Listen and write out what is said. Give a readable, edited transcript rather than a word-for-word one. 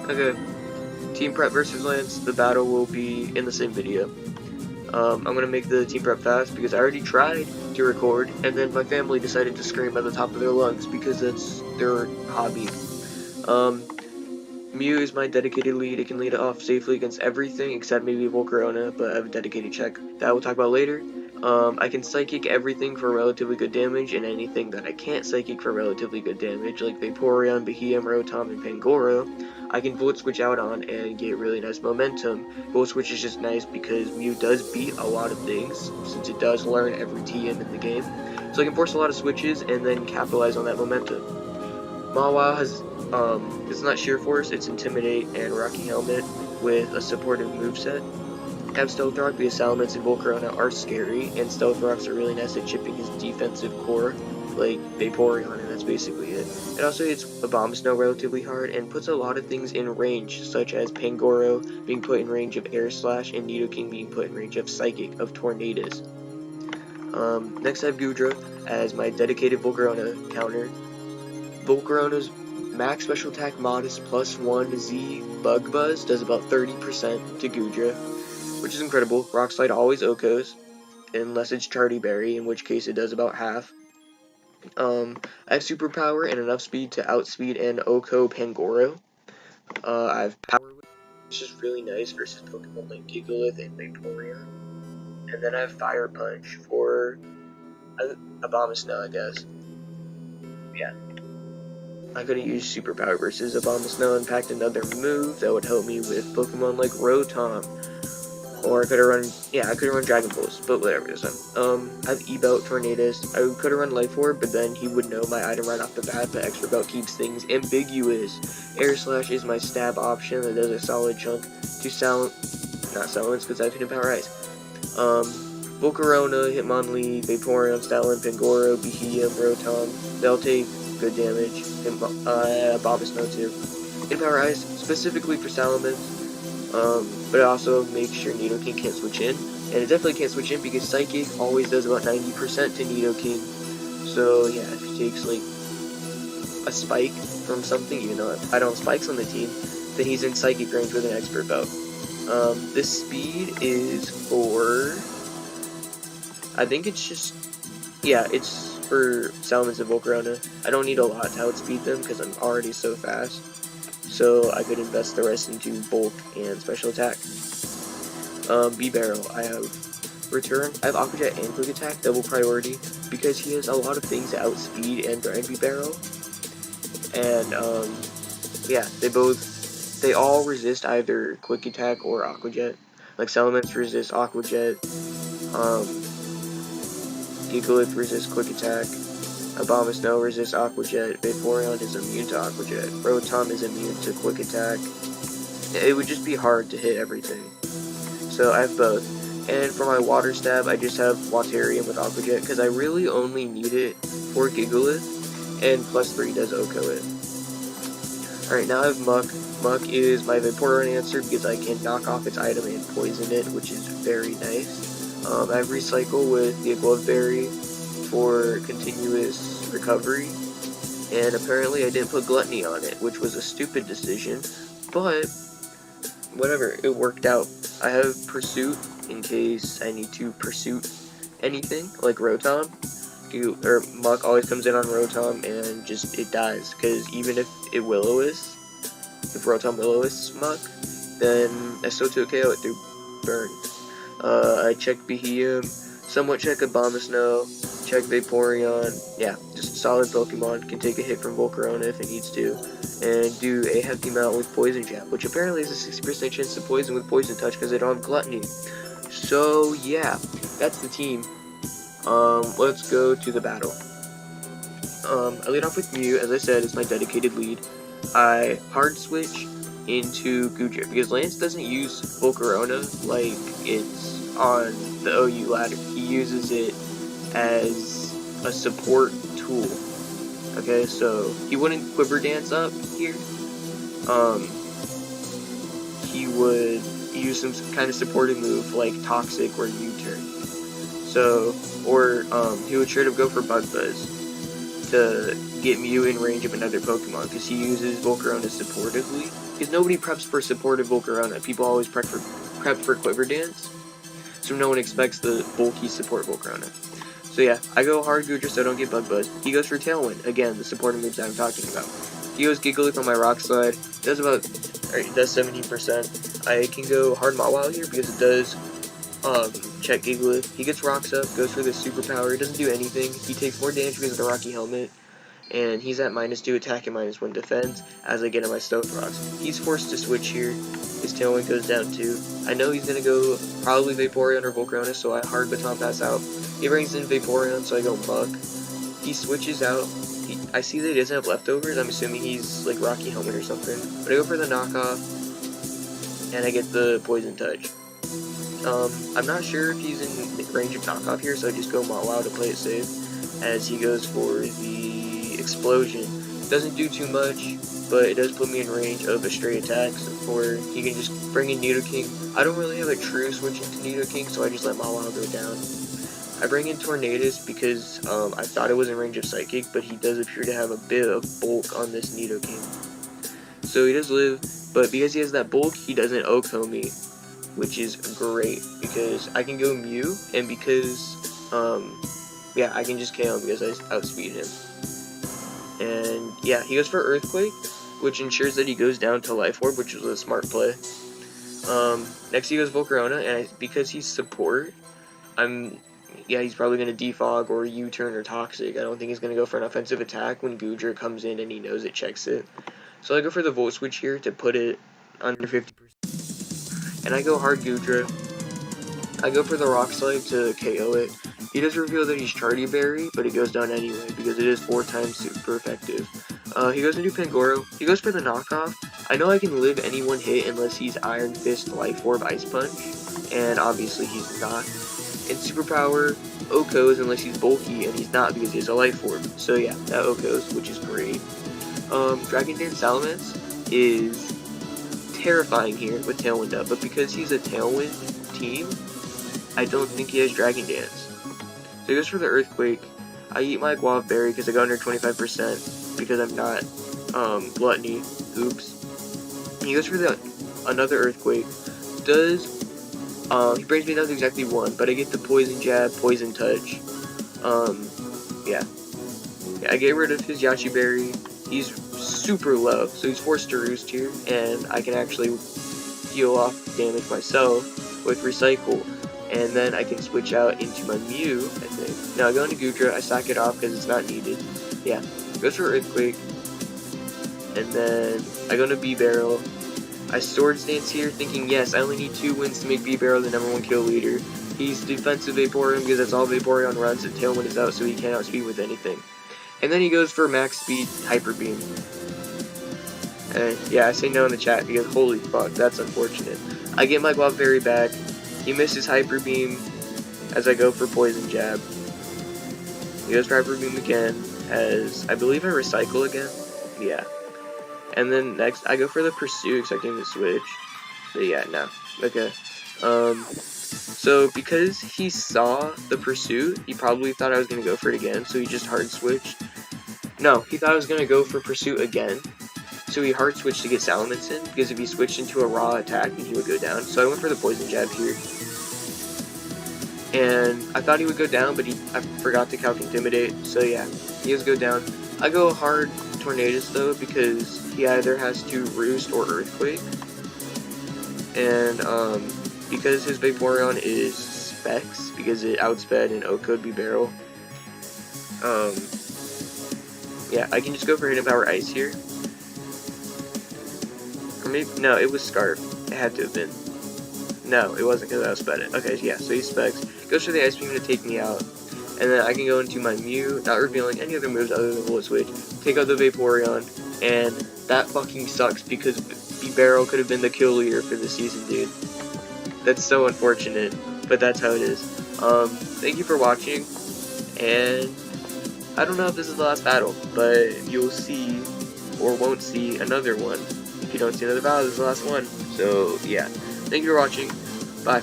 Okay, team prep versus Lance, the battle will be in the same video. I'm gonna make the team prep fast because I already tried to record, and then my family decided to scream at the top of their lungs because that's their hobby. Mew is my dedicated lead. It can lead off safely against everything except maybe Volcarona, but I have a dedicated check that we'll talk about later. I can psychic everything for relatively good damage, and anything that I can't psychic for relatively good damage, like Vaporeon, Beheeyem, Rotom, and Pangoro, I can Volt Switch out on and get really nice momentum. Volt Switch is just nice because Mew does beat a lot of things, since it does learn every TM in the game. So I can force a lot of switches and then capitalize on that momentum. Mawile has it's not Sheer Force, it's Intimidate and Rocky Helmet with a supportive moveset. I have Stealth Rock because Salamence and Volcarona are scary, and Stealth Rocks are really nice at chipping his defensive core, like Vaporeon, and that's basically it. It also hits Abomasnow relatively hard, and puts a lot of things in range, such as Pangoro being put in range of Air Slash, and Nidoking being put in range of Psychic, of Tornadus. Next I have Goodra as my dedicated Volcarona counter. Volcarona's max special attack modest +1 Z Bug Buzz does about 30% to Goodra, which is incredible. Rock Slide always OHKOs, unless it's Charty Berry, in which case it does about half. I have superpower and enough speed to outspeed and OHKO Pangoro. I have power, which is really nice versus Pokemon like Gigalith and Vaporeon. And then I have Fire Punch for Abomasnow, I guess. Yeah. I could have used Superpower versus Abomasnow and packed another move that would help me with Pokemon like Rotom. Or I could have run Dragon Pulse, but whatever. So, I have E-Belt, Tornadus. I could have run Life Orb, but then he would know my item right off the bat, but Extra Belt keeps things ambiguous. Air Slash is my stab option that does a solid chunk to not Silence, because I have Hidden Power Ice. Volcarona, Hitmonlee, Vaporeon, Stoutland, Pangoro, Beheeyem, Rotom, they'll take good damage, and Abomasnow too. Hidden Power Ice, specifically for Salamence, but it also makes sure Nidoking can't switch in, and it definitely can't switch in because Psychic always does about 90% to Nidoking, so yeah, if he takes like a spike from something, even though I don't have spikes on the team, then he's in Psychic range with an Expert Belt. This speed is for, I think it's just, yeah, it's for Salamence and Volcarona. I don't need a lot to outspeed them because I'm already so fast, so I could invest the rest into bulk and special attack. Bibarel, I have Return, I have Aqua Jet and Quick Attack, double priority, because he has a lot of things to outspeed and grind Bibarel. And, yeah, they all resist either Quick Attack or Aqua Jet. Like, Salamence resists Aqua Jet, Gigalith resists Quick Attack, Abomasnow resists Aqua Jet, Vaporeon is immune to Aqua Jet, Rotom is immune to Quick Attack. It would just be hard to hit everything. So I have both. And for my Water Stab, I just have Waterium with Aqua Jet, because I really only need it for Gigalith, and +3 does OHKO it. Alright, now I have Muck. Muck is my Vaporeon answer because I can knock off its item and poison it, which is very nice. I have Recycle with the Glove Berry for continuous recovery, and apparently I didn't put Gluttony on it, which was a stupid decision, but whatever, it worked out. I have Pursuit in case I need to pursuit anything, like Rotom. Muck always comes in on Rotom and just it dies, because even if it if Rotom Will-O-Wisps Muck, then I still took KO it through Burn. I checked Beheeyem, somewhat check Abomasnow, check Vaporeon, yeah, just solid Pokemon, can take a hit from Volcarona if it needs to, and do a hefty amount with Poison Jab, which apparently is a 60% chance to poison with Poison Touch because they don't have Gluttony. So yeah, that's the team. Let's go to the battle. I lead off with Mew, as I said, it's my dedicated lead. I hard switch into Goodra, because Lance doesn't use Volcarona like it's on the OU ladder. He uses it as a support tool. Okay, so he wouldn't Quiver Dance up here. He would use some kind of supporting move like Toxic or U-Turn. So, or he would straight up go for Bug Buzz to get Mew in range of another Pokemon, because he uses Volcarona supportively. Because nobody preps for supportive Volcarona. People always prep for Quiver Dance, so no one expects the bulky support Volcarona. So yeah, I go hard Goodra so I don't get Bug Buzz. He goes for Tailwind, again, the supporting moves that I'm talking about. He goes Gigalith on my Rock Slide, does 17%. I can go hard Mawile here because it does check Gigalith. He gets Rocks up, goes for the superpower, it doesn't do anything. He takes more damage because of the Rocky Helmet, and he's at -2 attack and -1 defense as I get in my Stealth Rocks. He's forced to switch here. His Tailwind goes down too. I know he's going to go probably Vaporeon or Volcarona, so I hard Baton Pass out. He brings in Vaporeon, so I go Muk. He switches out. I see that he doesn't have leftovers. I'm assuming he's like Rocky Helmet or something. But I go for the knockoff, and I get the Poison Touch. I'm not sure if he's in range of knockoff here, so I just go Mawile to play it safe, as he goes for the Explosion. Doesn't do too much, but it does put me in range of a straight attacks, or he can just bring in Nidoking. I don't really have a true switch into Nidoking, so I just let Mawile go down. I bring in Tornadus because I thought it was in range of Psychic, but he does appear to have a bit of bulk on this Nidoking. So he does live, but because he has that bulk, he doesn't OHKO me, which is great, because I can go Mew, and because, yeah, I can just KO him because I outspeed him. And yeah, he goes for Earthquake, which ensures that he goes down to Life Orb, which was a smart play. Next he goes Volcarona, and because he's support, he's probably going to defog or U-turn or Toxic. I don't think he's going to go for an offensive attack when Goodra comes in and he knows it checks it. So I go for the Volt Switch here to put it under 50%. And I go hard Goodra. I go for the Rock Slide to KO it. He does reveal that he's Charty Berry, but it goes down anyway because it is 4 times super effective. He goes into Pangoro. He goes for the knockoff. I know I can live any one hit unless he's Iron Fist, Life Orb, Ice Punch, and obviously he's not. And Superpower OHKOs unless he's bulky, and he's not because he has a Life Orb. So yeah, that OHKOs, which is great. Dragon Dance Salamence is terrifying here with Tailwind up, but because he's a Tailwind team, I don't think he has Dragon Dance. So he goes for the Earthquake. I eat my Guava Berry because I got under 25% because I'm not Gluttony. Oops. He goes for another Earthquake. He brings me down to exactly 1, but I get the Poison Jab, Poison Touch. Yeah, I get rid of his Yachi Berry. He's super low, so he's forced to Roost here, and I can actually heal off damage myself with Recycle. And then I can switch out into my Mew, I think. Now I go into Goodra, I sack it off because it's not needed. Yeah, goes for Earthquake. And then I go into Bibarel. I Swords Dance here, thinking, yes, I only need 2 wins to make Bibarel the #1 kill leader. He's defensive Vaporeon because that's all Vaporeon runs, and Tailwind is out, so he can't outspeed with anything. And then he goes for max speed Hyper Beam. And yeah, I say no in the chat because holy fuck, that's unfortunate. I get my Guava Berry back. He misses Hyper Beam as I go for Poison Jab. He goes for Hyper Beam again, as I believe I Recycle again. Yeah. And then next, I go for the Pursue, expecting to switch. But yeah, no. Okay. So because he saw the Pursuit, he probably thought I was going to go for it again, so he just hard switched. No, he thought I was going to go for Pursuit again. So he hard switched to get Salamence in, because if he switched into a raw attack, then he would go down. So I went for the Poison Jab here. And I thought he would go down, but I forgot to calc Intimidate. So yeah, he does go down. I go hard Tornadus though, because he either has to Roost or Earthquake. And because his Vaporeon is Specs, because it outsped and OHKO'd Bibarel, yeah, I can just go for Hidden Power Ice here. Or maybe, no, it was Scarf. It had to have been. No, it wasn't because I outsped it. Okay, yeah, so he Specs. Goes for the Ice Beam to take me out. And then I can go into my Mew, not revealing any other moves other than Volt Switch, take out the Vaporeon, and that fucking sucks because Bibarel could have been the kill leader for the season, dude. That's so unfortunate, but that's how it is. Thank you for watching, and I don't know if this is the last battle, but you'll see, or won't see, another one. If you don't see another battle, this is the last one. So, yeah. Thank you for watching. Bye.